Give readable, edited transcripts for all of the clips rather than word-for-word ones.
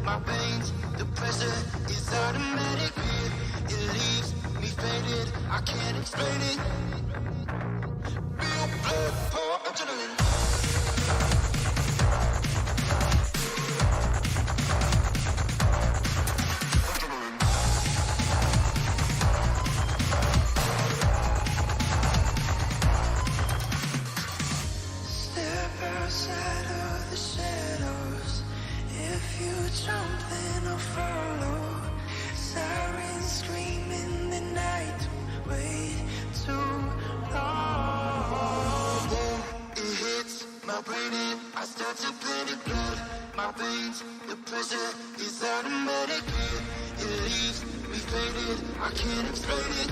my veins. The pressure is automatic. It leaves me faded. I can't explain it. Real blood, pour adrenaline. Outside of the shadows, if you jump then I'll follow. Sirens scream in the night, wait too long. Boom, it hits my brain and I start to panic. Blood, my veins, the pressure is automatic. It leaves me faded, I can't explain it.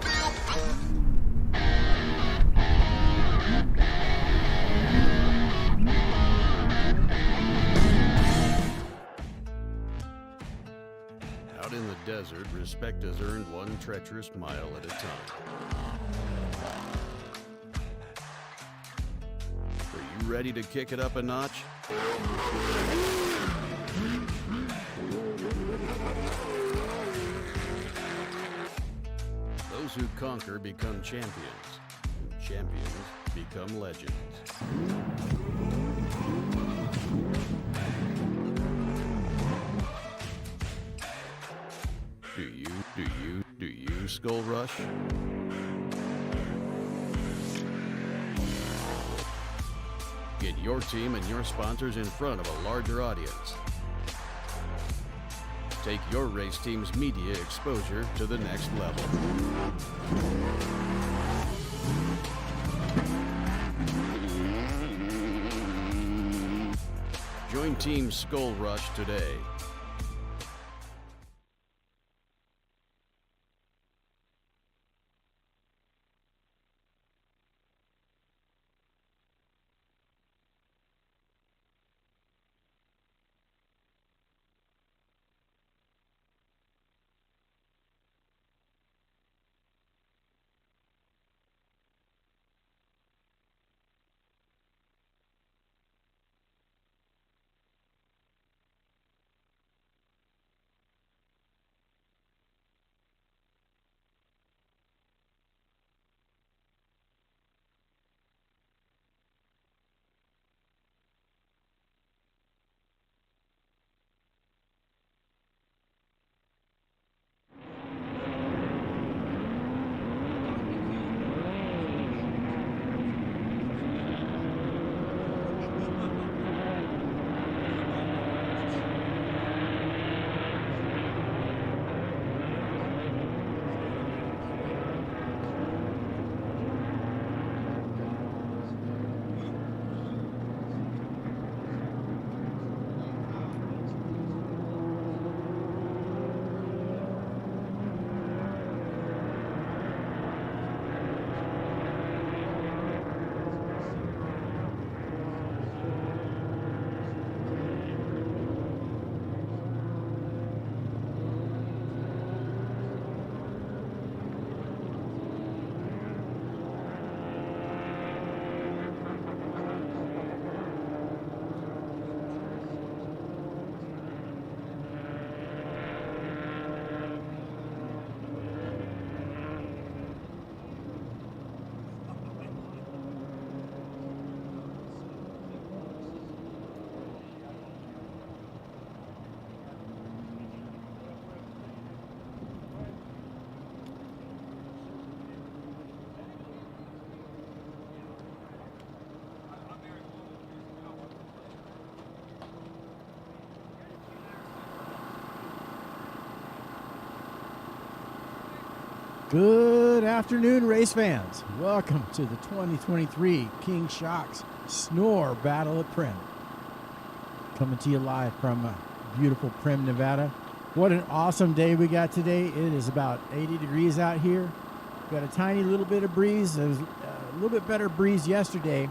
Feel blood. Out in the desert, respect is earned one treacherous mile at a time. Are you ready to kick it up a notch? Those who conquer become champions, and champions become legends. Do you, SkullRush? Get your team and your sponsors in front of a larger audience. Take your race team's media exposure to the next level. Join Team SkullRush today. Good afternoon, race fans. Welcome to the 2023 King Shocks SNORE Battle at Primm. Coming to you live from beautiful Primm, Nevada. What an awesome day we got today. It is about 80 degrees out here. Got a tiny little bit of breeze. It was a little bit better breeze yesterday.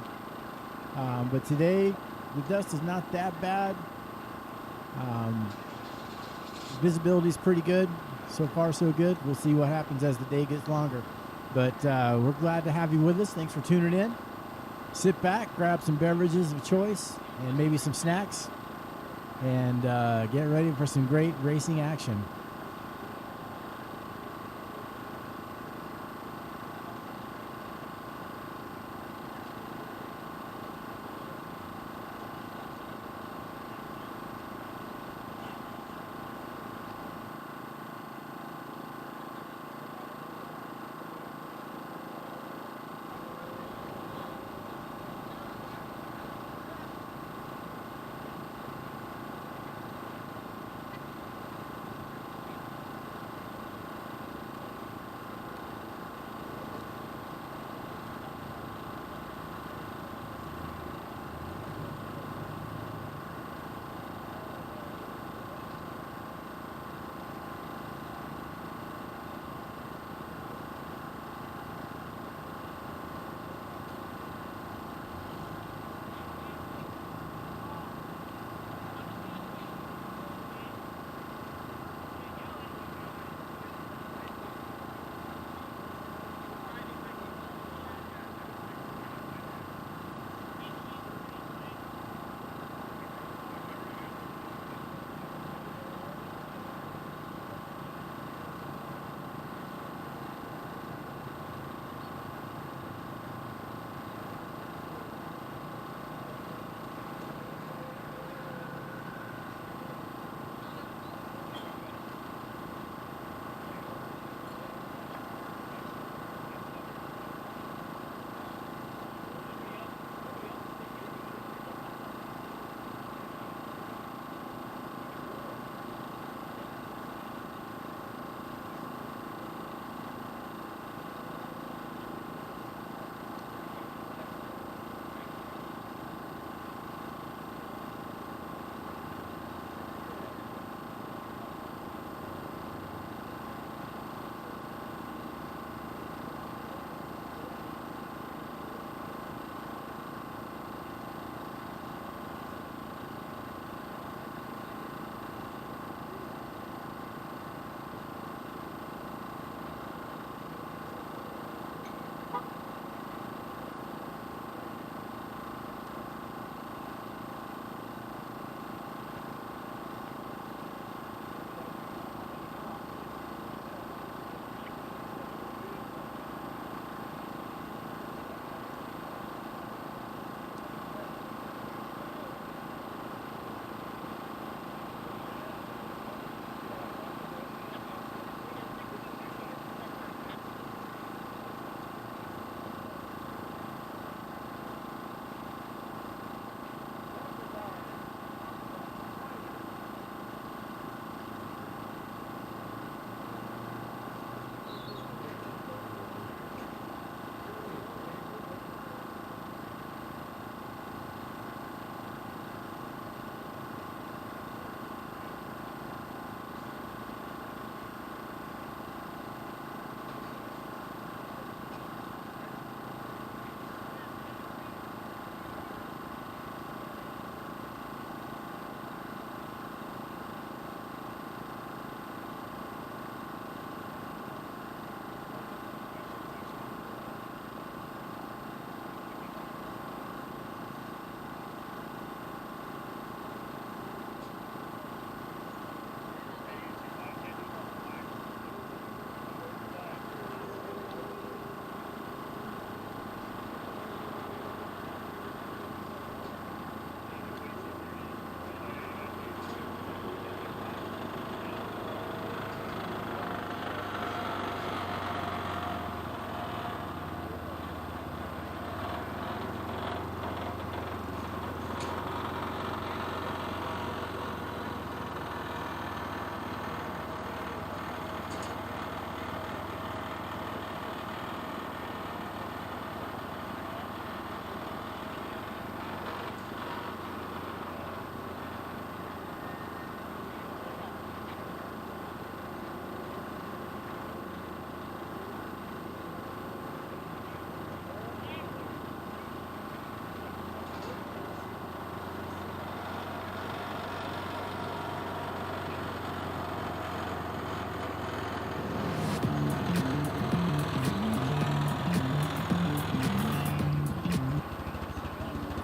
But today, the dust is not that bad. Visibility is pretty good. So far, so good. We'll see what happens as the day gets longer. But we're glad to have you with us. Thanks for tuning in. Sit back, grab some beverages of choice, and maybe some snacks. and get ready for some great racing action.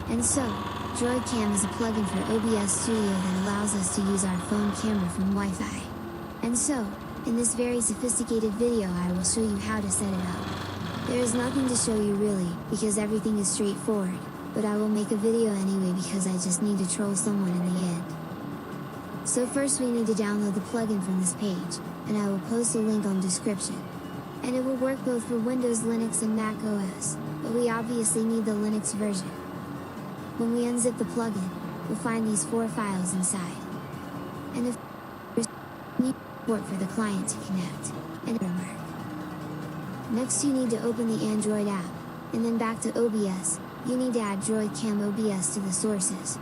And so, DroidCam is a plugin for OBS Studio that allows us to use our phone camera from Wi-Fi. And so, in this very sophisticated video I will show you how to set it up. There is nothing to show you really, because everything is straightforward, but I will make a video anyway because I just need to troll someone in the end. So first we need to download the plugin from this page, and I will post a link on description. And it will work both for Windows, Linux and Mac OS, but we obviously need the Linux version. When we unzip the plugin, we'll find these 4 files inside. And if there's need support for the client to connect, and mark. Next you need to open the Android app, and then back to OBS, you need to add DroidCam OBS to the sources.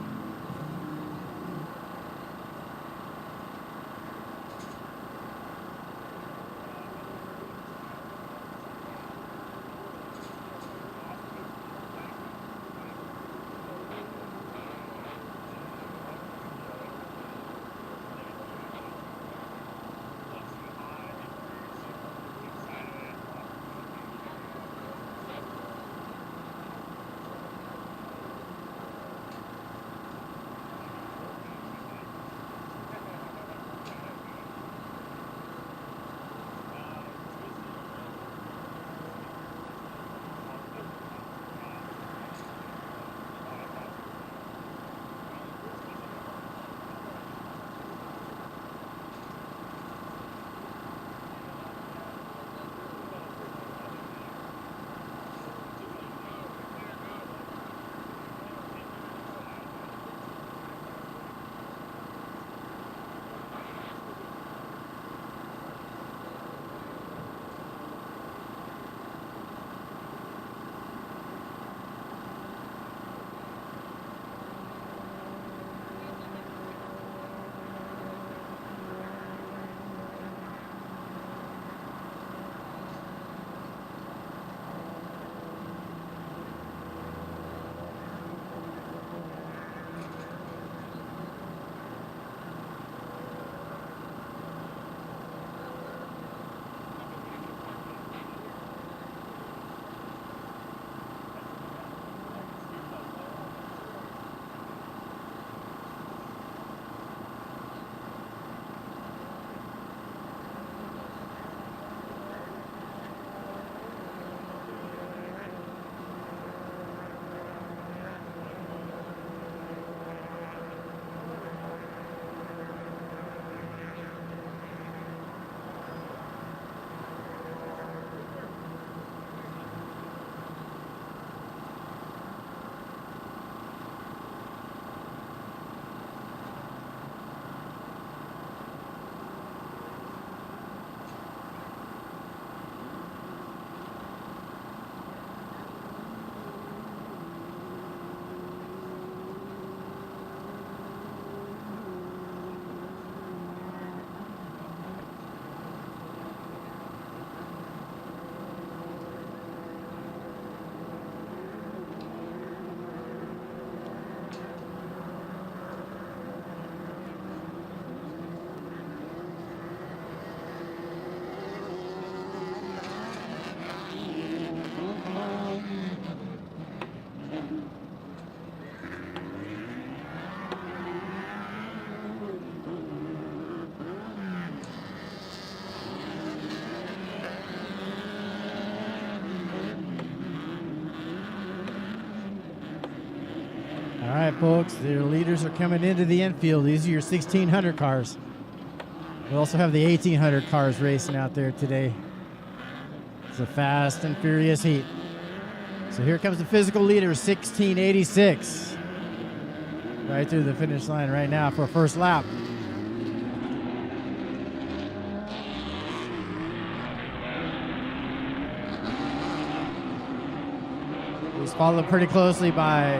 All right, folks, the leaders are coming into the infield. These are your 1600 cars. We also have the 1800 cars racing out there today. It's a fast and furious heat. So here comes the physical leader, 1686. Right through the finish line right now for a first lap. He's followed pretty closely by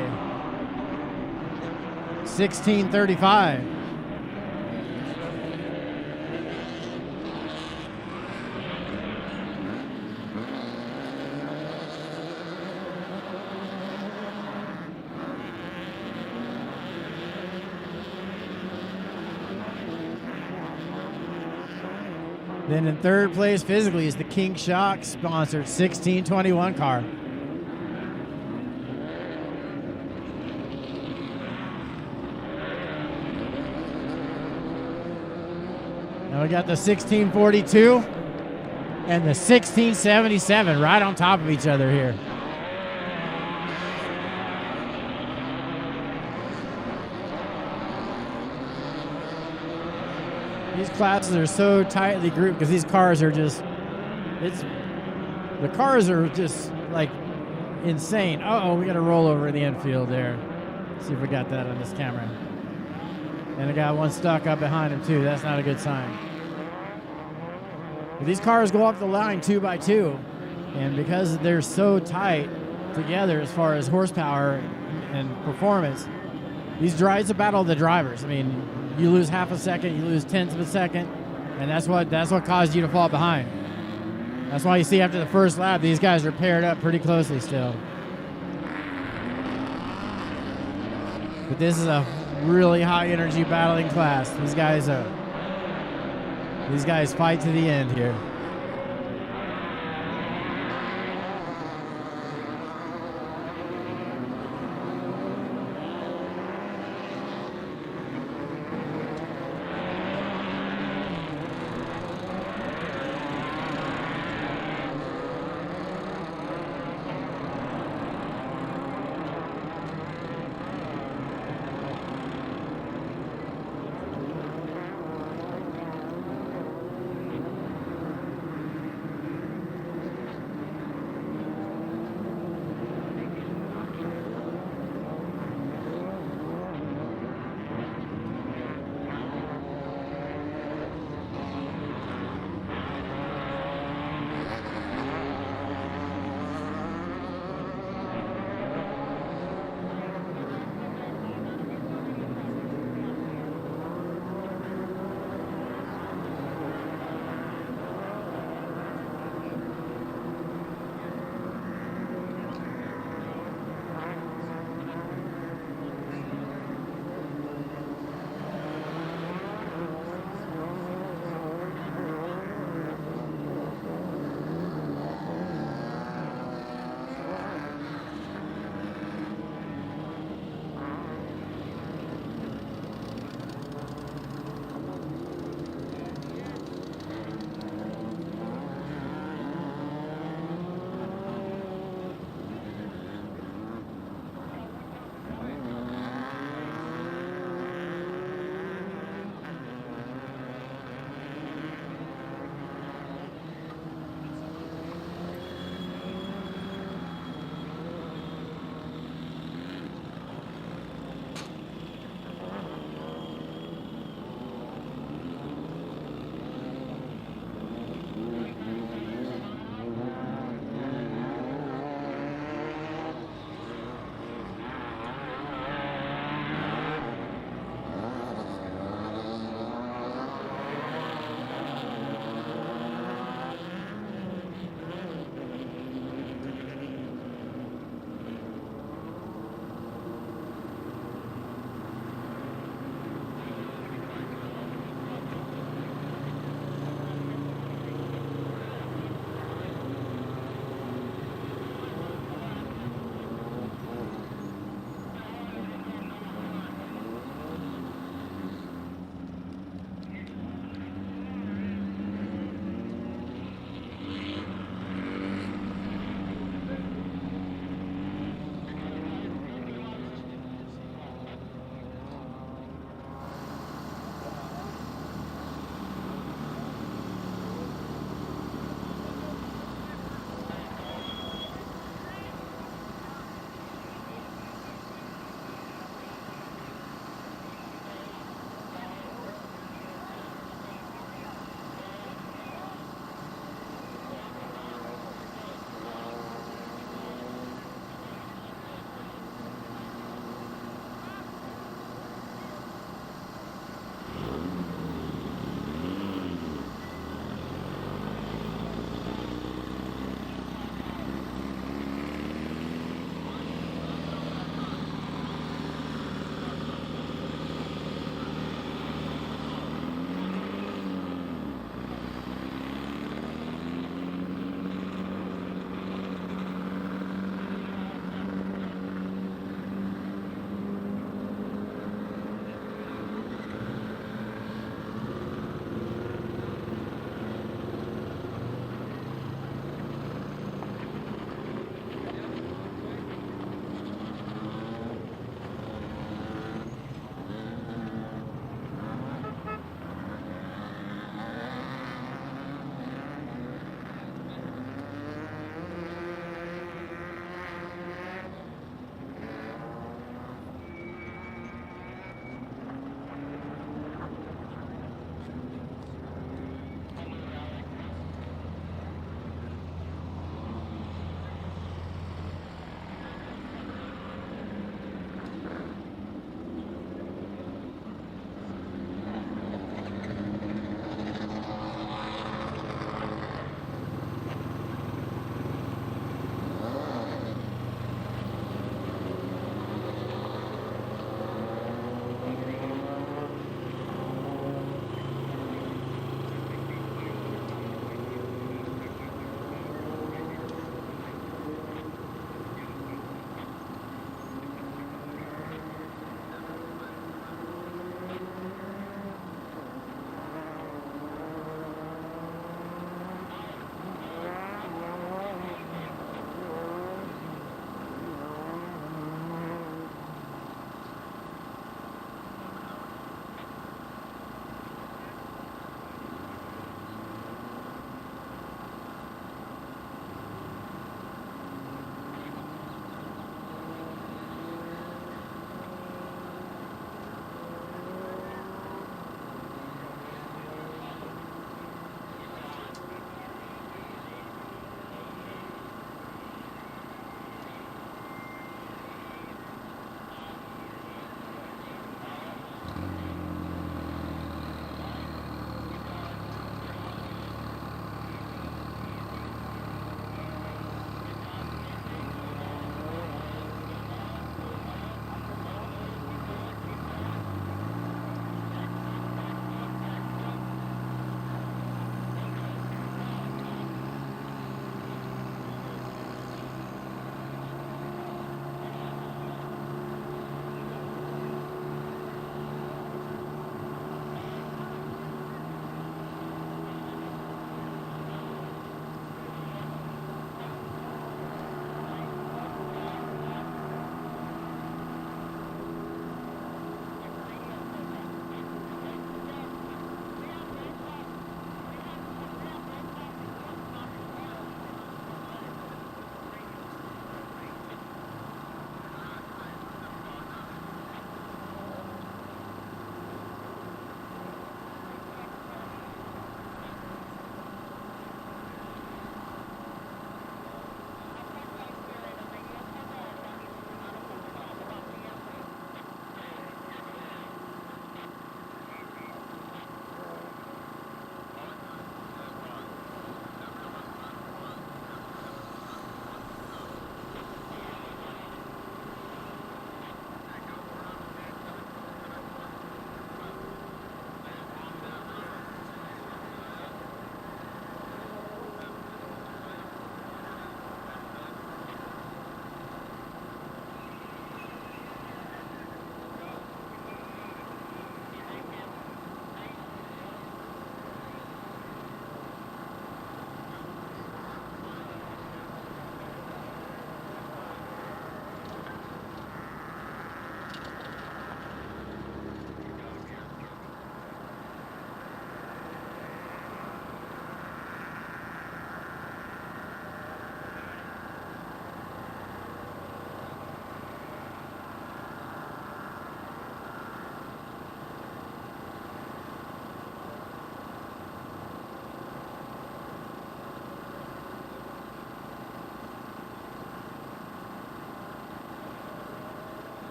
1635. Then in third place physically is the King Shock sponsored 1621 car. We got the 1642 and the 1677 right on top of each other here. These classes are so tightly grouped because these cars are just, the cars are just like insane. Uh-oh, we got a rollover in the infield there. Let's see if we got that on this camera. And I got one stuck up behind him too. That's not a good sign. But these cars go up the line 2 by 2, and because they're so tight together as far as horsepower and performance, it's a battle of the drivers. I mean, you lose half a second, you lose tenths of a second, and that's what caused you to fall behind. That's why you see after the first lap, these guys are paired up pretty closely still. But this is a really high energy battling class. These guys fight to the end here.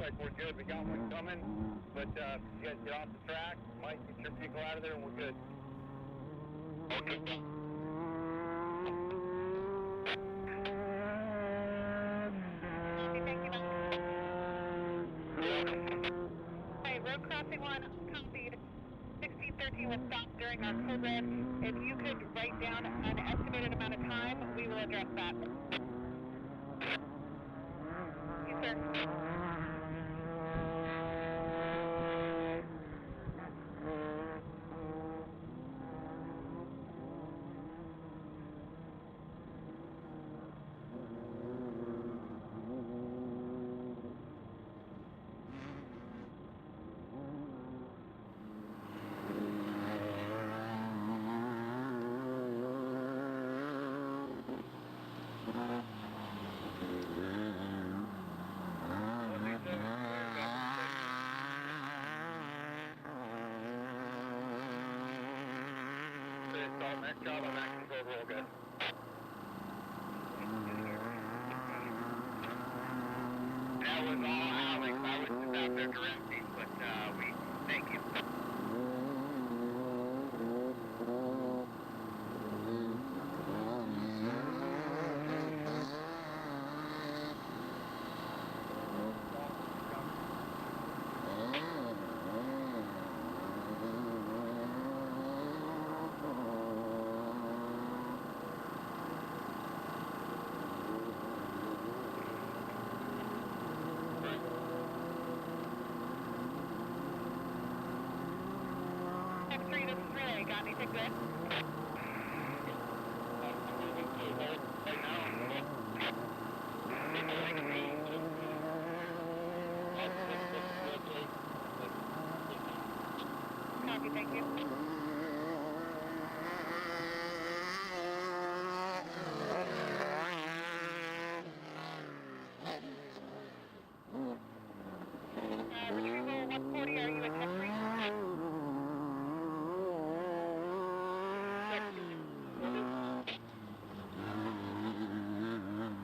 like we're good. We got one coming, but if you guys get off the track, might get your vehicle out of there and we're good. Okay. Hey, road crossing one, copied. 1613 was stopped during our code red. If you could write down an estimated amount of time, we will address that. Yes, sir. Nice job on that control roll, good. That was all Alex. I was just out there directing, but we thank you. X3, this is Relay. Got anything good? Copy, thank you. Retrieval 140, are you at tech 3?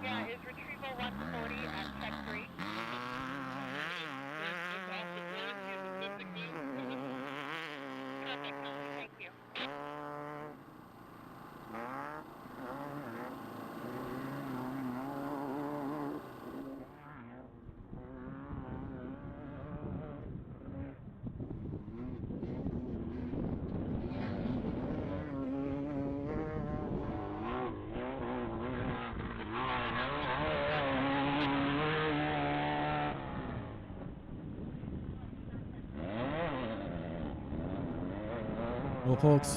Yeah, is retrieval 140 at tech 3? Perfect, thank you. Well, folks,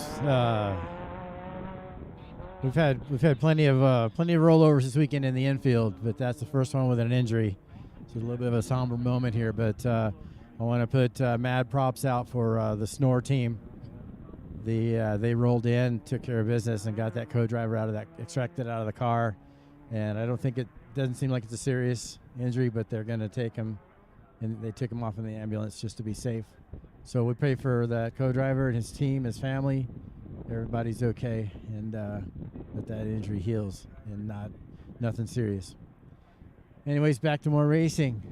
we've had plenty of rollovers this weekend in the infield, but that's the first one with an injury. So a little bit of a somber moment here, but I want to put mad props out for the SNORE team. They rolled in, took care of business, and got that co-driver extracted out of the car. And I don't think it doesn't seem like it's a serious injury, but they're going to take him, and they took him off in the ambulance just to be safe. So we pray for the co-driver and his team, his family. Everybody's okay, and that injury heals and nothing serious. Anyways, back to more racing.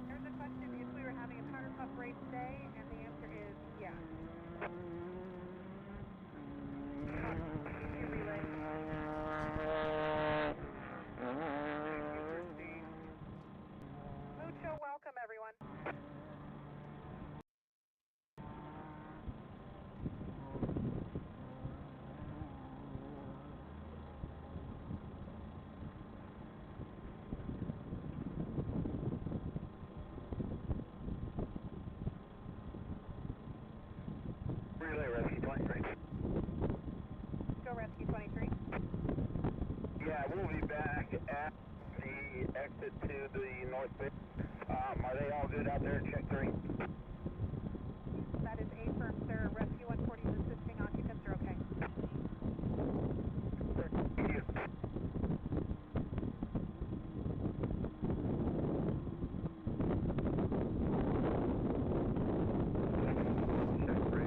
There's a question if we were having a powder puff race today, and the answer is yes. Relay. Mucho welcome, everyone. Relay Rescue 23. Go Rescue 23. Yeah, we'll be back at the exit to the north bit. Are they all good out there? Check 3. That is A firm, sir. Rescue 140 is assisting occupants are okay. Thank you. Check 3.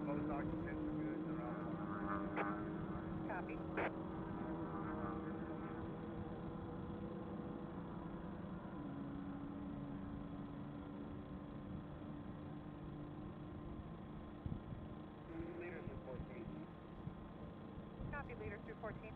Most occupants are good. They're out. Copy. Leaders are 14. Copy, leader through 14.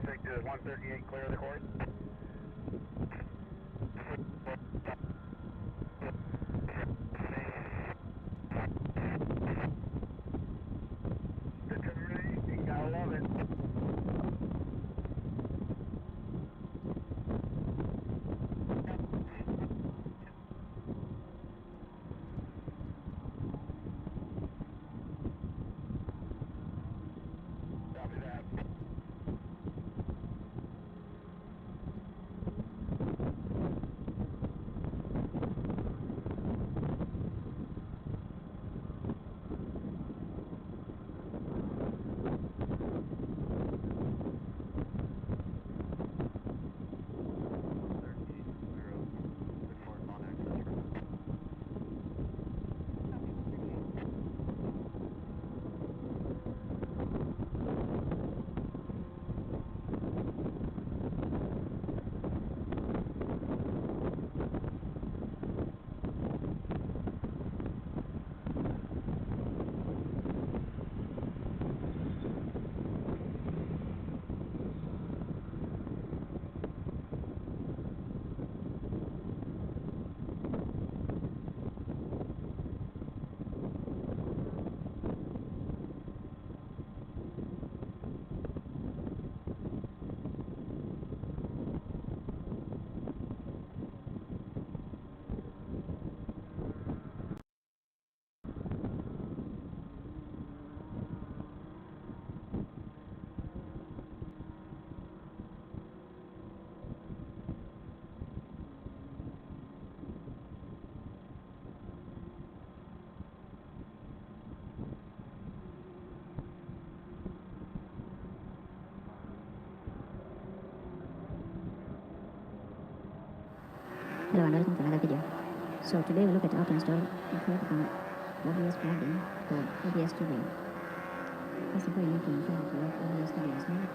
Perfect. 138, clear the course. You gotta love it. Copy that. Hello and welcome to another video. So today we look at how to install a DroidCam OBS plugin called OBS Studio. First of all, you need to ensure that your OBS Studio is installed.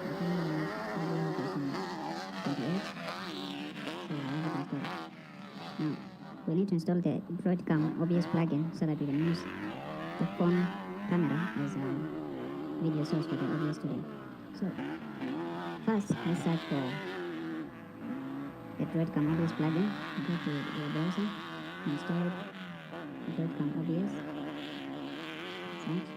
The camera is version 28. So I have it installed. Now, we need to install the DroidCam OBS plugin so that we can use the phone camera as a video source for the OBS Studio. So, first let's search for the DroidCam OBS plugin. Go to your browser, install DroidCam OBS, search.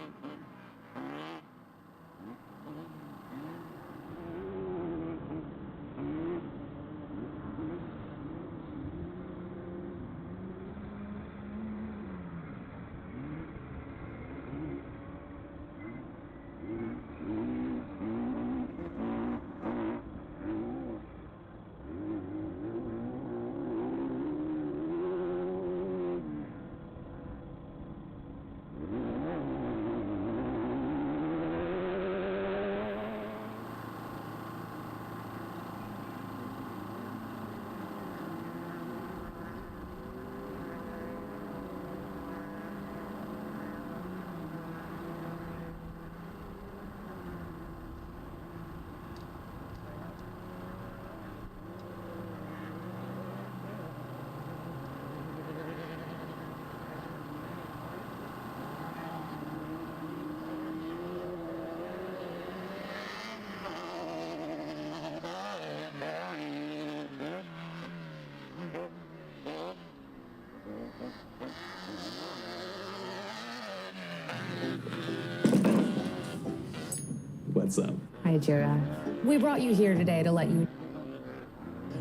What's up? Hi, Jira. We brought you here today to let you...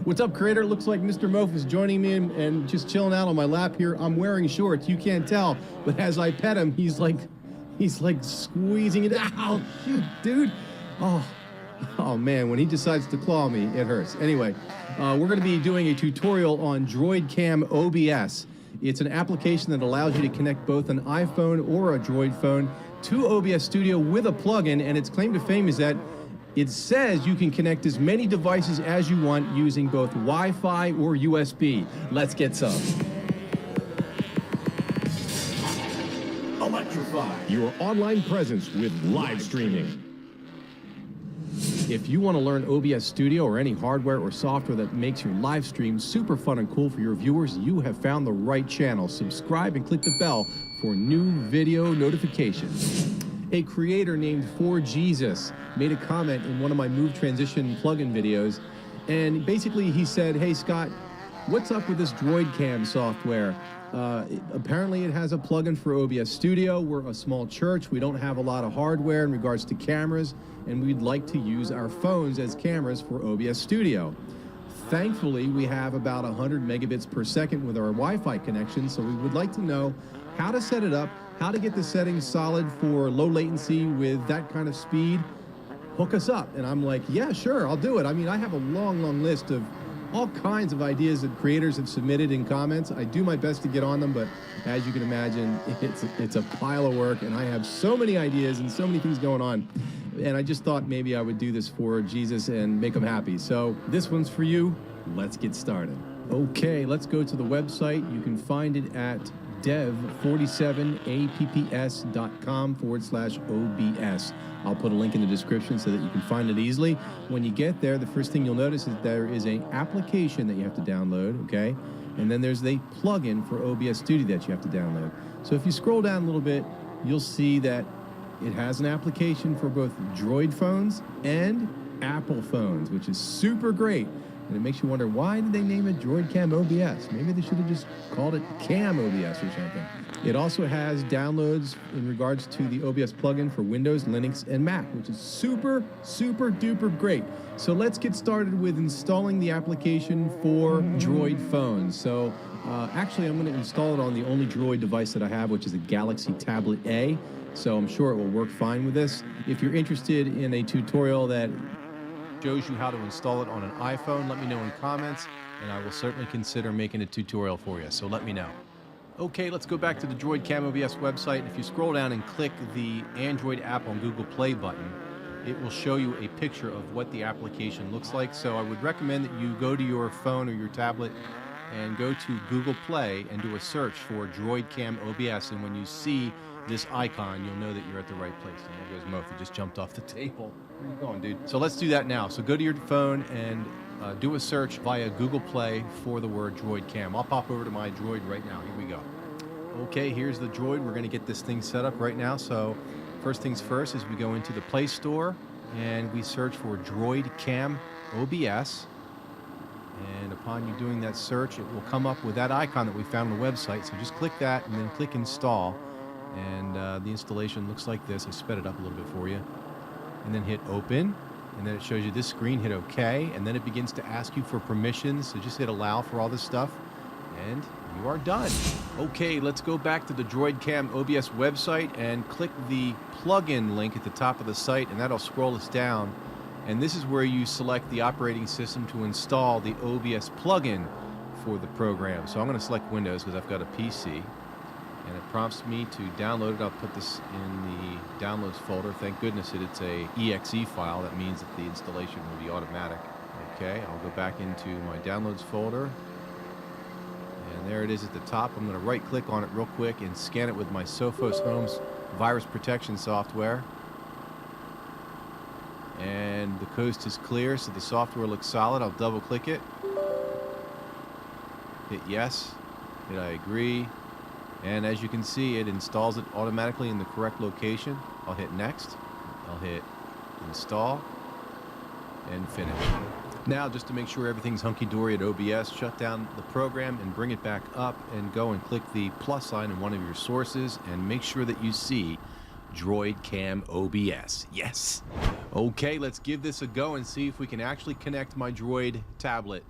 What's up, creator? Looks like Mr. Mof is joining me and just chilling out on my lap here. I'm wearing shorts. You can't tell, but as I pet him, he's like squeezing it out. Shoot, dude. Oh man, when he decides to claw me, it hurts. Anyway, we're going to be doing a tutorial on DroidCam OBS. It's an application that allows you to connect both an iPhone or a Droid phone to OBS Studio with a plugin, and its claim to fame is that it says you can connect as many devices as you want using both Wi-Fi or USB. Let's get some. Electrify your online presence with live streaming. If you want to learn OBS Studio or any hardware or software that makes your live stream super fun and cool for your viewers, you have found the right channel. Subscribe and click the bell for new video notifications. A creator named 4Jesus made a comment in one of my Move Transition plugin videos, and basically he said, "Hey Scott, what's up with this DroidCam software? Apparently it has a plugin for OBS Studio. We're a small church. We don't have a lot of hardware in regards to cameras, and we'd like to use our phones as cameras for OBS Studio. Thankfully, we have about 100 megabits per second with our Wi-Fi connection, so we would like to know how to set it up, how to get the settings solid for low latency with that kind of speed. Hook us up." And I'm like, yeah, sure, I'll do it. I mean, I have a long list of all kinds of ideas that creators have submitted in comments. I do my best to get on them, but as you can imagine, it's a pile of work, and I have so many ideas and so many things going on. And I just thought maybe I would do this for Jesus and make him happy. So this one's for you. Let's get started. Okay, let's go to the website. You can find it at dev47apps.com/OBS. I'll put a link in the description so that you can find it easily. When you get there, the first thing you'll notice is there is an application that you have to download, okay? And then there's a plugin for OBS Studio that you have to download. So if you scroll down a little bit, you'll see that it has an application for both Droid phones and Apple phones, which is super great. And it makes you wonder, why did they name it DroidCam OBS? Maybe they should have just called it Cam OBS or something. It also has downloads in regards to the OBS plugin for Windows, Linux, and Mac, which is super duper great. So let's get started with installing the application for Droid phones. So actually, I'm going to install it on the only Droid device that I have, which is a Galaxy Tablet A. So I'm sure it will work fine with this. If you're interested in a tutorial that shows you how to install it on an iPhone, let me know in comments, and I will certainly consider making a tutorial for you, so let me know. Okay, let's go back to the DroidCam OBS website. If you scroll down and click the Android app on Google Play button, it will show you a picture of what the application looks like. So I would recommend that you go to your phone or your tablet and go to Google Play and do a search for DroidCam OBS, and when you see this icon, you'll know that you're at the right place. And there goes Moth, he just jumped off the table. Where are you going, dude? So let's do that now. So go to your phone and do a search via Google Play for the word DroidCam. I'll pop over to my Droid right now. Here we go. Okay, here's the Droid. We're going to get this thing set up right now. So first things first is we go into the Play Store and we search for DroidCam OBS. And upon you doing that search, it will come up with that icon that we found on the website. So just click that and then click Install. And the installation looks like this. I sped it up a little bit for you. And then hit Open. And then it shows you this screen. Hit OK. And then it begins to ask you for permissions. So just hit Allow for all this stuff. And you are done. Okay, let's go back to the DroidCam OBS website and click the plugin link at the top of the site. And that'll scroll us down. And this is where you select the operating system to install the OBS plugin for the program. So I'm going to select Windows because I've got a PC. And it prompts me to download it. I'll put this in the downloads folder. Thank goodness it's a exe file. That means that the installation will be automatic. Okay, I'll go back into my downloads folder. And there it is at the top. I'm going to right click on it real quick and scan it with my Sophos Homes virus protection software. And the coast is clear, so the software looks solid. I'll double click it. Hit yes. Hit I agree. And as you can see, it installs it automatically in the correct location. I'll hit next. I'll hit install and finish. Now, just to make sure everything's hunky-dory at OBS, shut down the program and bring it back up and go and click the plus sign in one of your sources and make sure that you see DroidCam OBS. Yes. Okay, let's give this a go and see if we can actually connect my Droid tablet.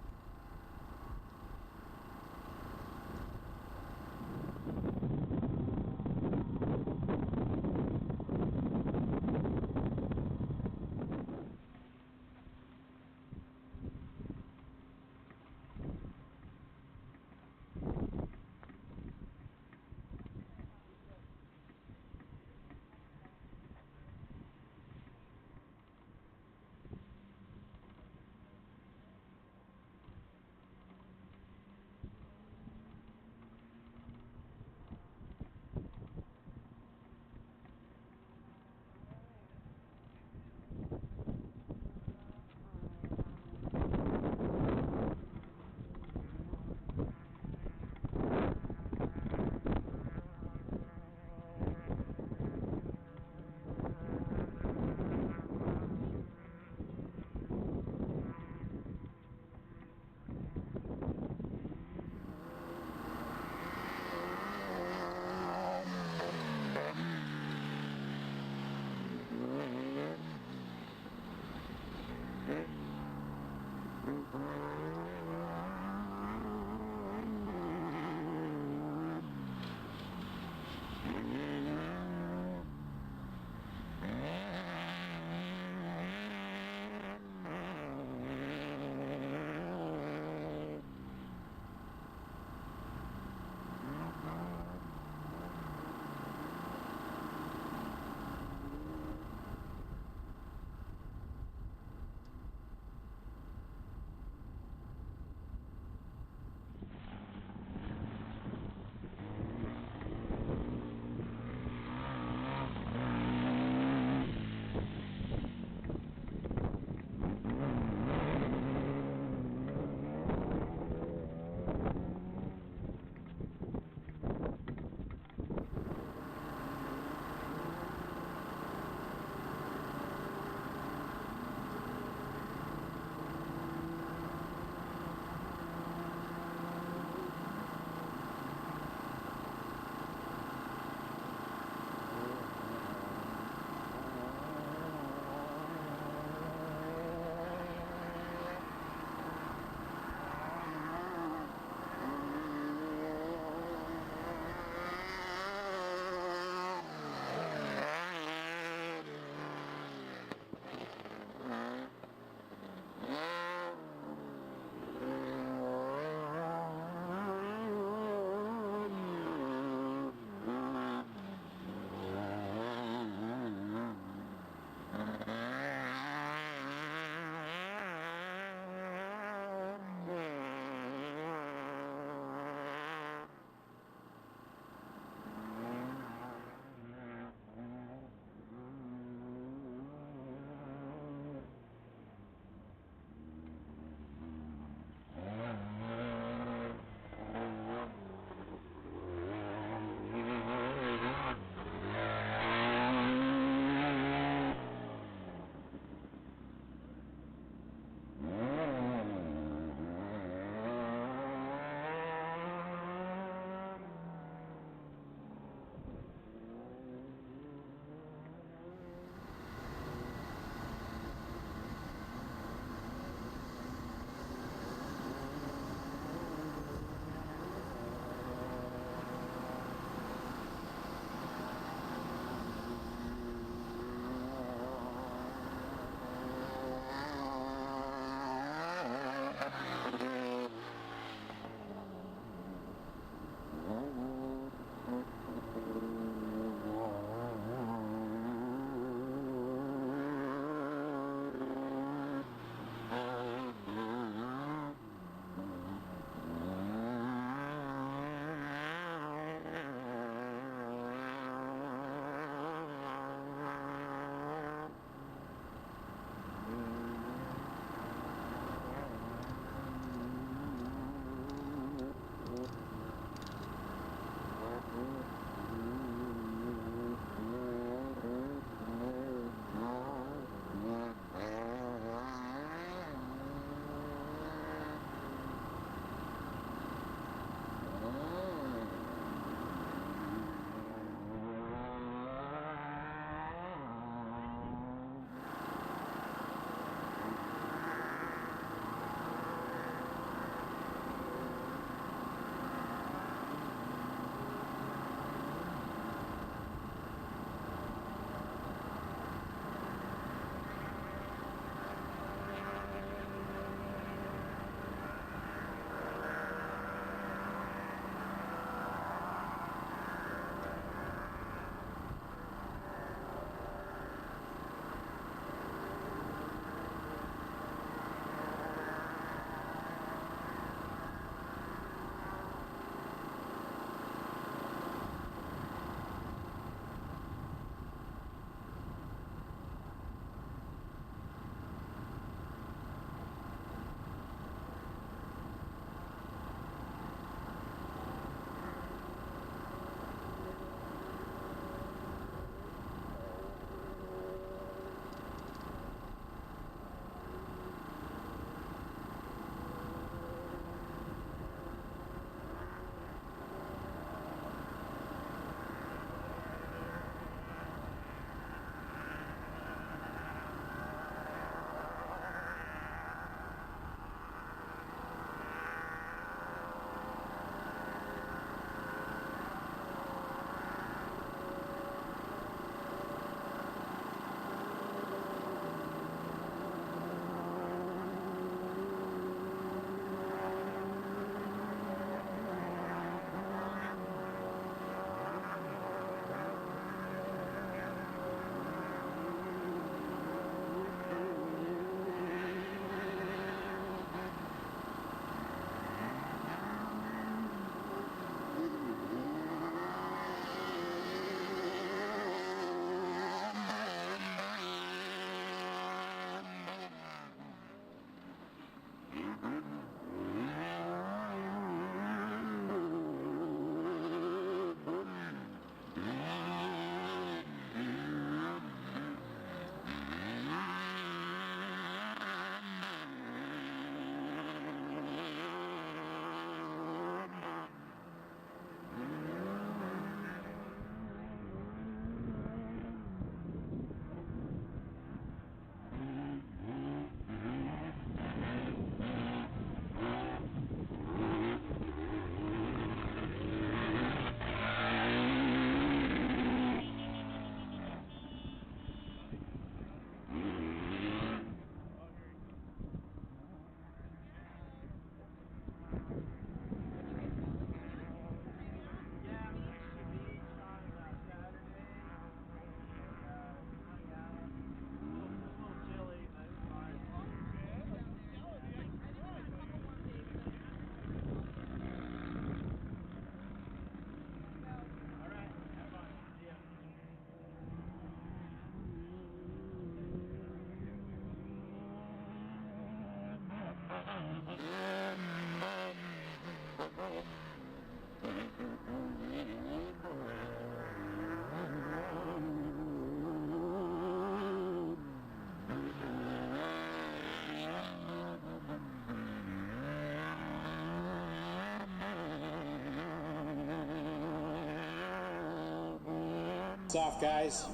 It's off, guys.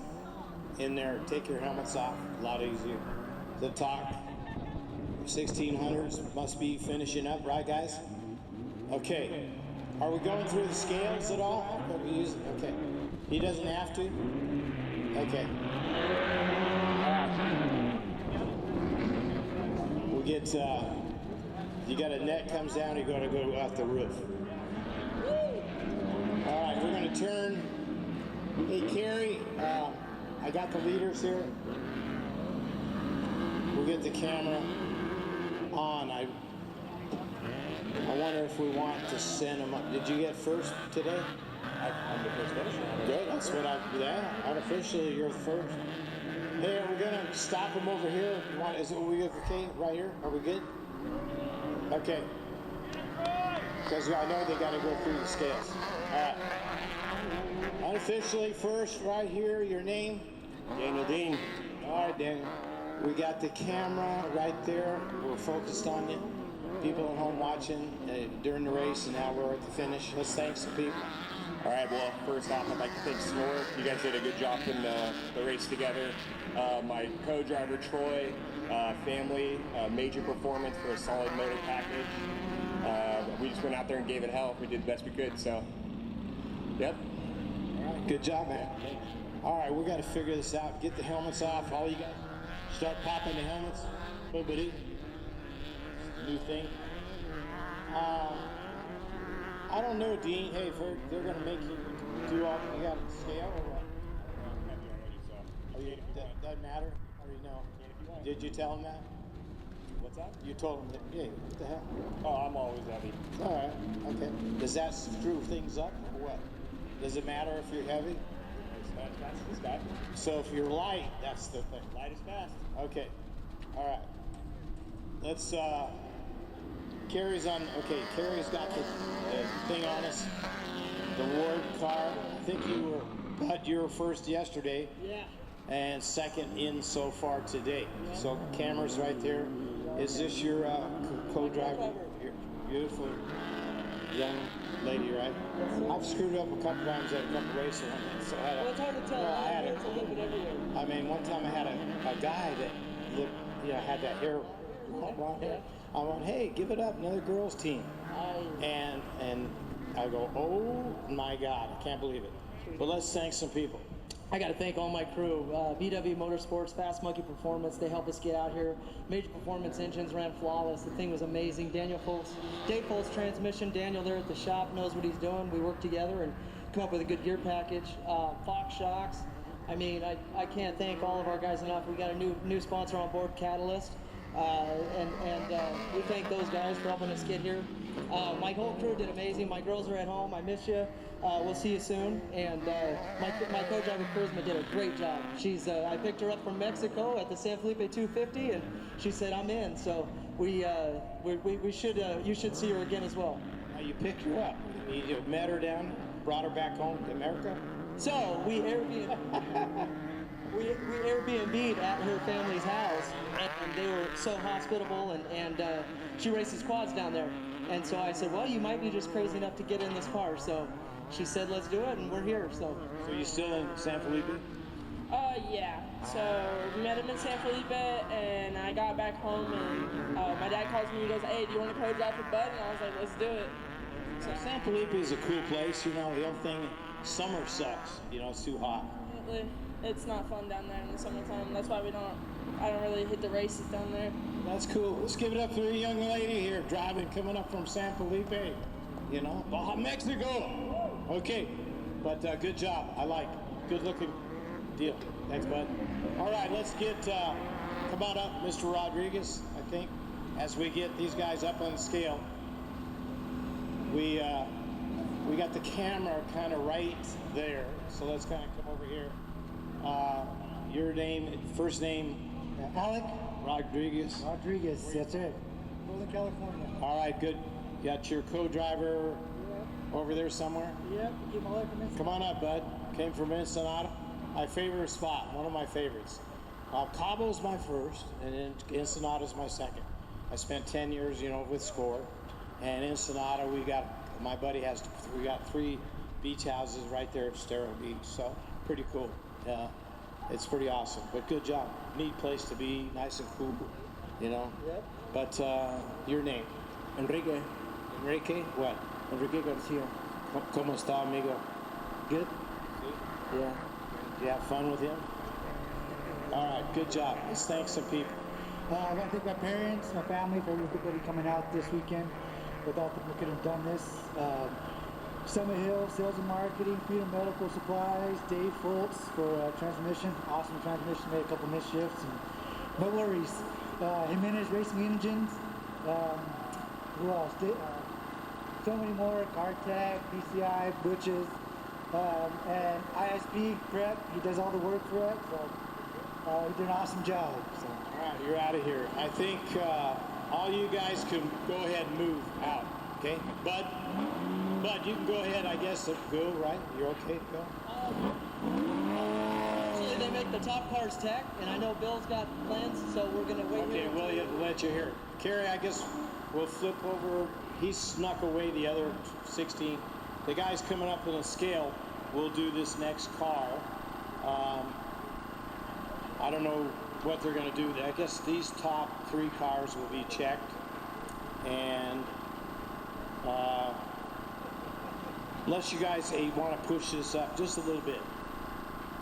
In there, take your helmets off. A lot easier. The talk. 1600s must be finishing up, right, guys? Okay. Are we going through the scales at all? Okay. He doesn't have to? Okay. All right. We'll get, you got a net comes down, you got to go off the roof. All right, we're going to turn. Hey, Carrie, I got the leaders here. We'll get the camera on. I wonder if we want to send them up. Did you get first today? I'm the first finisher. Good, that's what unofficially you're the first. Hey, are we gonna stop them over here? Is it okay right here? Are we good? Okay. Because I know they gotta go through the scales. All right. Unofficially first right here, your name? Daniel Dean. All right, Daniel. We got the camera right there. We're focused on you. People at home watching during the race, and now we're at the finish. Let's thank some people. All right, well, first off, I'd like to thank SNORE. You guys did a good job putting the race together. My co-driver, Troy, family, major performance for a solid motor package. We just went out there and gave it hell. We did the best we could, so, yep. All right, good job, man. All right, we got to figure this out. Get the helmets off. All you guys start popping the helmets. Boobity. New thing. I don't know, Dean. Hey, if they're going to make you do all, you got to scale or what? Doesn't matter? Or you know? Did you tell him that? What's that? You told him that, hey, what the hell? Oh, I'm always heavy. All right, okay. Does that screw things up or what? Does it matter if you're heavy? As fast as this guy. So if you're light, that's the thing. Light is fast. Okay. All right. Let's, Carrie's on, okay, Carrie's got the thing on us. The Ward car. I think you were first yesterday. Yeah. And second in so far today. Yeah. So camera's right there. Is this your co-driver? Your beautiful young lady, right? I've screwed up a couple times at a couple races. So it's hard to tell. I mean, one time I had a guy that looked, had that hair, blonde hair. I went, hey, give it up, another girls team. And I go, oh my God, I can't believe it. But let's thank some people. I got to thank all my crew, VW Motorsports, Fast Monkey Performance. They helped us get out here. Major Performance engines ran flawless. The thing was amazing. Dave Foltz transmission. Daniel there at the shop knows what he's doing. We worked together and come up with a good gear package. Fox shocks. I mean, I can't thank all of our guys enough. We got a new sponsor on board, Catalyst. And we thank those guys for helping us get here. My whole crew did amazing. My girls are at home. I miss you. We'll see you soon. And my co-driver Charisma did a great job. I picked her up from Mexico at the San Felipe 250, and she said I'm in. So you should see her again as well. You picked her up. You met her down, brought her back home to America. So we Airbnb'd at her family's house, and they were so hospitable, and she races quads down there. And so I said, well, you might be just crazy enough to get in this car. So she said, let's do it, and we're here. So you still in San Felipe? Yeah. So we met him in San Felipe, and I got back home, and my dad calls me. He goes, hey, do you want to co-drive for Bud? And I was like, let's do it. So San Felipe is a cool place. The other thing, summer sucks. It's too hot. It's not fun down there in the summertime. That's why I don't really hit the races down there. That's cool. Let's give it up to a young lady here coming up from San Felipe. Baja, Mexico. Okay, but good job. I like good looking deal. Thanks, bud. All right, let's get, come on up, Mr. Rodriguez, I think, as we get these guys up on the scale. We got the camera kind of right there, so let's kind of come over here. Your name, first name? Alec Rodriguez. That's it. Northern California. All right, good. Got your co-driver over there somewhere? Yep. Come on up, bud. Came from Ensenada. My favorite spot, one of my favorites. Cabo's my first, and then Ensenada's my second. I spent 10 years, with SCORE. And Ensenada, we got 3 beach houses right there at Estero Beach. So pretty cool. Yeah, it's pretty awesome. But good job. Neat place to be, nice and cool, you know. Yep. But your name? Enrique. Enrique? What? Enrique Garcia. ¿Cómo está, amigo? Good? Yeah. Did you have fun with him? All right, good job. Let's thank some people. I want to thank my parents, my family, for everybody coming out this weekend. Without them, we couldn't have done this. Summit Hill, Sales and Marketing, Freedom Medical Supplies, Dave Foltz for transmission. Awesome transmission, made a couple misshifts. And no worries. Jimenez Racing Engines. Who else? So many more. CarTech, PCI, Butches, and ISP Prep. He does all the work for it. So he did an awesome job. So. All right, you're out of here. I think all you guys can go ahead and move out, okay? Bud, you can go ahead, I guess, go, right? You're okay to go? Actually, they make the top cars tech, and I know Bill's got plans, so we're going to wait. Okay, we'll let you hear. Carrie, I guess we'll flip over. He snuck away the other 16. The guy's coming up on a scale. We'll do this next car. I don't know what they're going to do. I guess these top 3 cars will be checked. And unless you guys want to push this up just a little bit.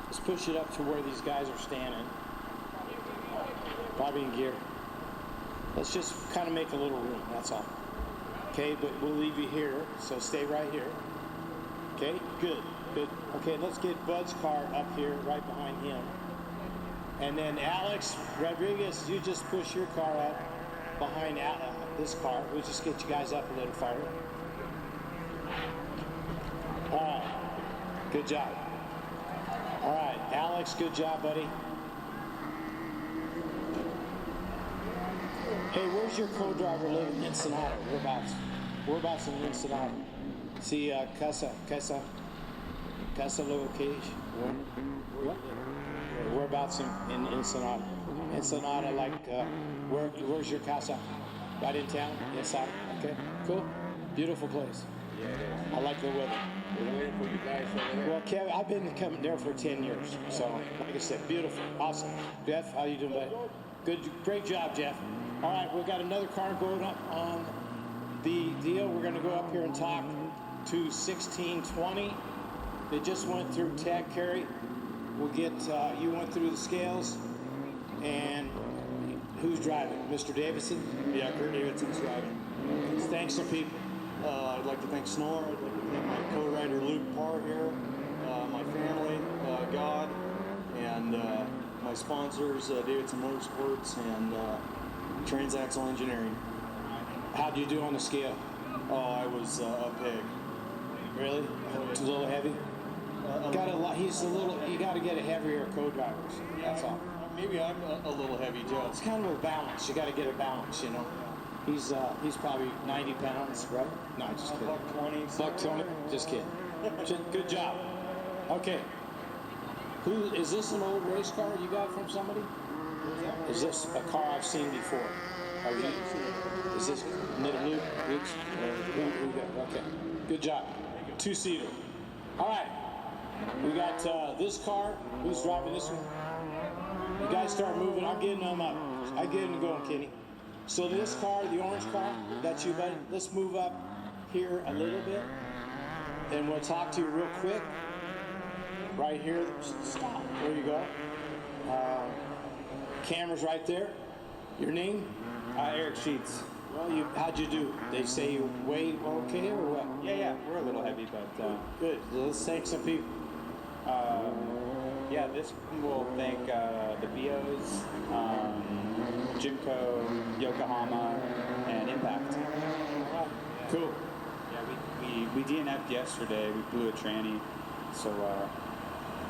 Let's push it up to where these guys are standing. Bobby and Gear. Let's just kind of make a little room, that's all. Okay, but we'll leave you here, so stay right here. Okay, good. Okay, let's get Bud's car up here, right behind him. And then Alex Rodriguez, you just push your car up behind this car. We'll just get you guys up a little farther. All right, good job. All right, Alex, good job, buddy. Hey, where's your co-driver living? Ensenada, whereabouts in Ensenada? See, Casa lowercase. What? Whereabouts in Ensenada? Ensenada, like, where's your casa? Right in town? Inside? Okay, cool. Beautiful place. Yeah, it is. I like the weather. We're waiting for you guys over there. Well, Kevin, I've been coming there for 10 years. So, like I said, beautiful, awesome. Jeff, how you doing, buddy? Good, great job, Jeff. All right, we've got another car going up on the deal. We're gonna go up here and talk to 1620. They just went through tech, Carrie. We'll get, you went through the scales, and who's driving? Mr. Davidson? Yeah, Kurt Davidson's driving. Thanks some people. I'd like to thank SNORE. I'd like to thank my co-writer Luke Parr here, my family, God, and my sponsors, Davidson Motorsports and Transaxle Engineering. How do you do on the scale? Oh, I was a pig. Really? It's a little heavy? He's a little, you got to get a heavier co-drivers. That's all. Maybe I'm a little heavy, Joe. It's kind of a balance. You got to get a balance, you know. He's probably 90 pounds, right? No, just kidding. Buck 20. $1.20. Just kidding. Good job. Okay. Is this an old race car you got from somebody? Is this a car I've seen before? Is this Luke? Okay. Good job. 2-seater. All right. We got this car. Who's driving this one? You guys start moving. I'm getting them up. I'm getting them going, Kenny. So this car, the orange car, that's you, buddy. Let's move up here a little bit, and we'll talk to you real quick. Right here. Stop. There you go. Camera's right there. Your name? Eric Sheets. Well, how'd you do? They say you weigh okay or what? Yeah, we're a little heavy, but good. Let's thank some people. Yeah, this will thank the BOs, Jimco, Yokohama, and Impact. Cool. Yeah, we DNF'd yesterday. We blew a tranny, so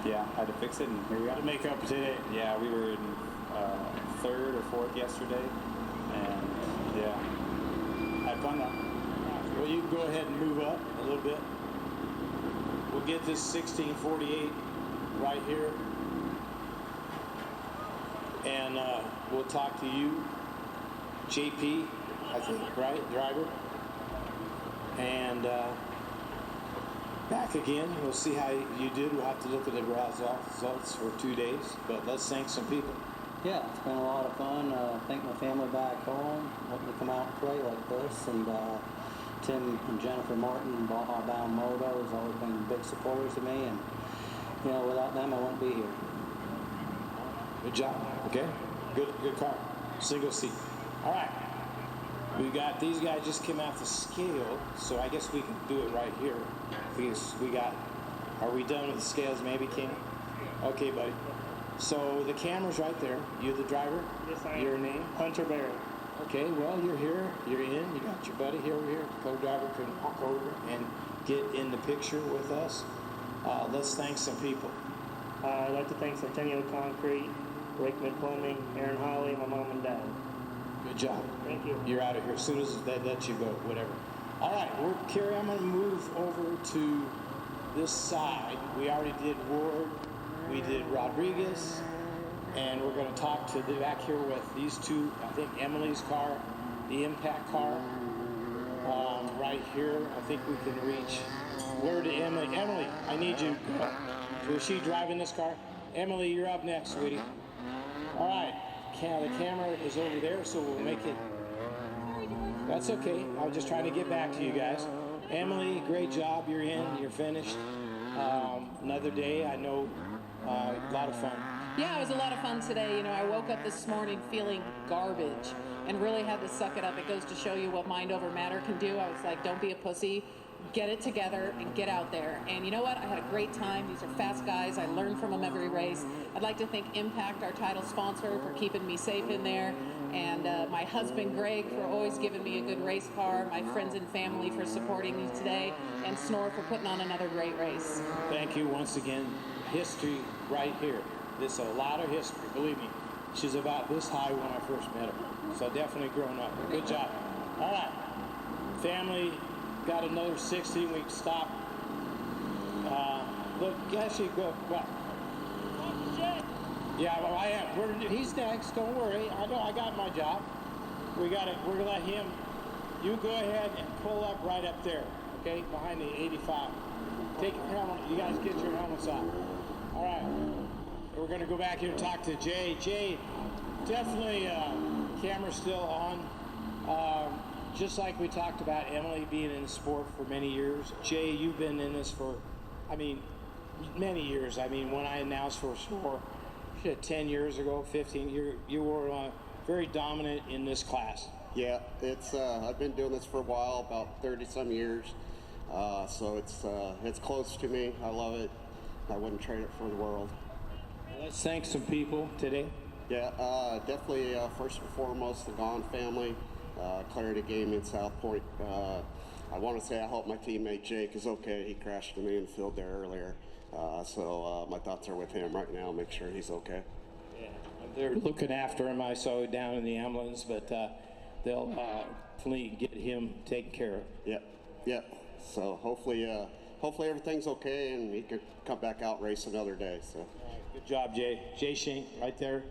yeah, had to fix it, and here we are. To make up today. Yeah, we were in 3rd or 4th yesterday, and yeah, had fun though. Well, you can go ahead and move up a little bit. We'll get this 1648 right here, and we'll talk to you, JP, I think, right, driver, and Back again. We'll see how you did. We'll have to look at the results for 2 days, but let's thank some people. Yeah, it's been a lot of fun. Thank my family back home, letting me come out and play like this, and Tim and Jennifer Martin, Baja Bound Moto, has always been big supporters of me, and you know, without them, I wouldn't be here. Good job. Okay, good car, single seat. All right, we got these guys just came out to scale, so I guess we can do it right here because we got. Are we done with the scales? Maybe, King. Okay, buddy. So the camera's right there. You the driver? Yes, I am. Your name? Hunter Barrett. Okay, well, you're here. You're in. You got your buddy here. Co-driver can walk over and get in the picture with us. Let's thank some people. I'd like to thank Centennial Concrete, Rickman Plumbing, Aaron Holly, my mom and dad. Good job. Thank you. You're out of here as soon as they let you go, whatever. All right, Carrie, I'm going to move over to this side. We already did Ward. We did Rodriguez, and we're going to talk to the back here with these two. I think Emily's car, the impact car, right here. I think we can reach. Where to Emily? Emily, I need you. Is she driving this car? Emily, you're up next, sweetie. All right, the camera is over there, so we'll make it. That's okay. I'm just trying to get back to you guys. Emily, great job. You're in. You're finished. Another day. I know. A lot of fun. Yeah, it was a lot of fun today. You know, I woke up this morning feeling garbage and really had to suck it up. It goes to show you what mind over matter can do. I was like, don't be a pussy. Get it together and get out there. And you know what? I had a great time. These are fast guys. I learn from them every race. I'd like to thank Impact, our title sponsor, for keeping me safe in there. And my husband, Greg, for always giving me a good race car. My friends and family for supporting me today. And SNORE for putting on another great race. Thank you once again. History right here. There's a lot of history, believe me. She's about this high when I first met her. So definitely grown up. Good job. All right. Family got another 16-week stop. Look, actually, go. What? Yeah, well, I am. He's next. Don't worry. I know I got my job. We're gonna let him. You go ahead and pull up right up there, okay, behind the 85. Take your helmet. You guys get your helmets off. All right. We're gonna go back here and talk to Jay. Jay, definitely camera's still on. Just like we talked about Emily being in the sport for many years. Jay, you've been in this for, many years. When I announced for SNORE 10 years ago, 15 years, you were very dominant in this class. Yeah, it's I've been doing this for a while, about 30-some years. So it's close to me. I love it. I wouldn't trade it for the world. Let's thank some people today. Yeah, definitely first and foremost the Gone family. Clarity Gaming, South Point. I want to say I hope my teammate Jake is okay. He crashed into me in the field there earlier. So my thoughts are with him right now. Make sure he's okay. Yeah, they're looking after him. I saw him down in the ambulance, but they'll definitely get him taken care of. Yeah. So hopefully everything's okay and he can come back out and race another day. So. Right, good job, Jay. Jay Shank right there.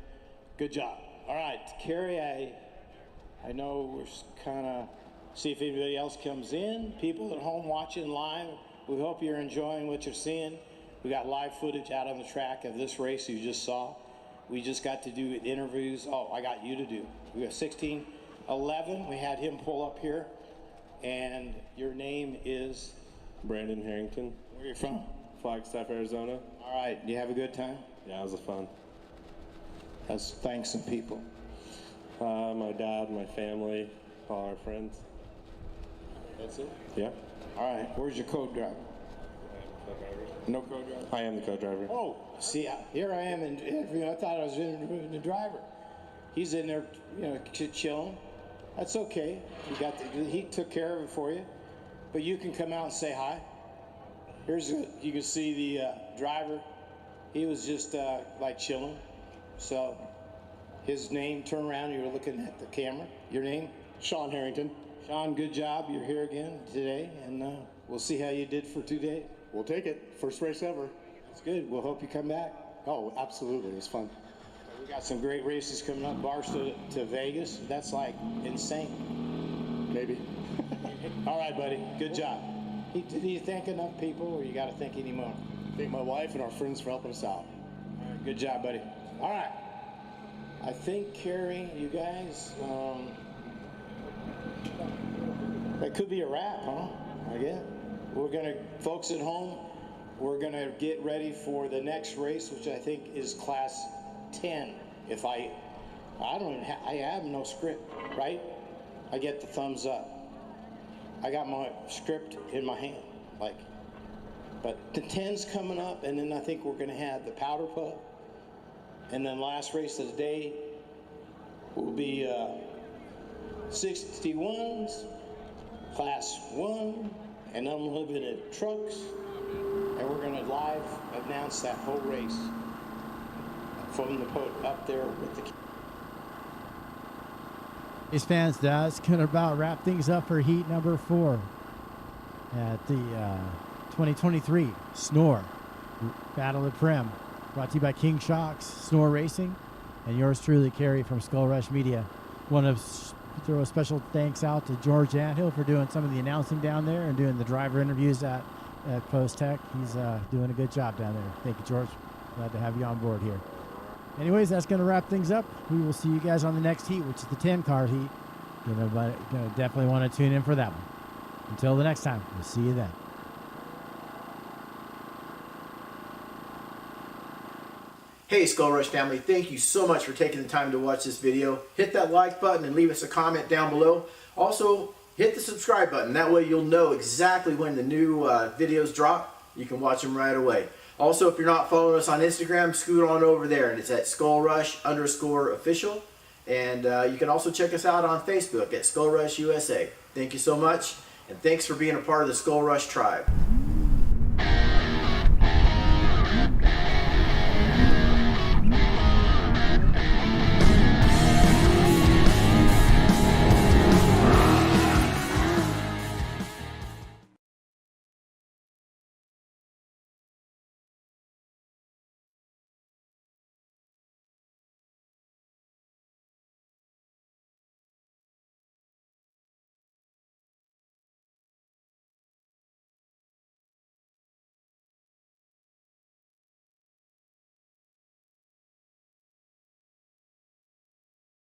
Good job. All right, Carrie, I know we're kind of see if anybody else comes in. People at home watching live, we hope you're enjoying what you're seeing. We got live footage out on the track of this race you just saw. We just got to do interviews. Oh, I got you to do. We got 16-11. We had him pull up here. And your name is? Brandon Harrington. Where are you from? Flagstaff, Arizona. All right. Do you have a good time? Yeah, it was fun. Let's thank some people. My dad, my family, all our friends. That's it? Yeah. All right. Where's your co-driver? No co-driver? I am the co-driver. Oh, see, here I am in interview. I thought I was in the driver. He's in there, chilling. That's okay. He took care of it for you. But you can come out and say hi. You can see the driver. He was just like chilling. So his name, turn around, you're looking at the camera. Your name? Sean Harrington. Sean, good job. You're here again today, and we'll see how you did for 2 days. We'll take it. First race ever. That's good. We'll hope you come back. Oh, absolutely. It was fun. We got some great races coming up. Barstow to Vegas. That's like insane. Maybe. All right, buddy. Good job. Did you thank enough people, or you got to thank any more? Thank my wife and our friends for helping us out. All right, good job, buddy. All right. I think, Carrie, you guys, that could be a wrap, huh? I guess. We're going to, folks at home, we're going to get ready for the next race, which I think is class 10. If I have no script, right? I get the thumbs up. I got my script in my hand, but the 10's coming up, and then I think we're going to have the powder puff, and then last race of the day will be 61s, class 1, and unlimited trucks, and we're going to live announce that whole race from the up there with the. Race fans, that's going to about wrap things up for heat number 4 at the 2023 SNORE Battle at Primm, brought to you by King Shocks, SNORE Racing, and yours truly, Carrie from SkullRush Media. Want to throw a special thanks out to George Anthill for doing some of the announcing down there and doing the driver interviews at Post Tech. He's doing a good job down there. Thank you, George. Glad to have you on board here. Anyways, that's going to wrap things up. We will see you guys on the next heat, which is the 10-car heat. But definitely want to tune in for that one. Until the next time, we'll see you then. Hey SkullRush family, thank you so much for taking the time to watch this video. Hit that like button and leave us a comment down below. Also, hit the subscribe button. That way you'll know exactly when the new videos drop. You can watch them right away. Also, if you're not following us on Instagram, scoot on over there, and it's at SkullRush_official. And you can also check us out on Facebook at SkullRush USA. Thank you so much, and thanks for being a part of the SkullRush tribe.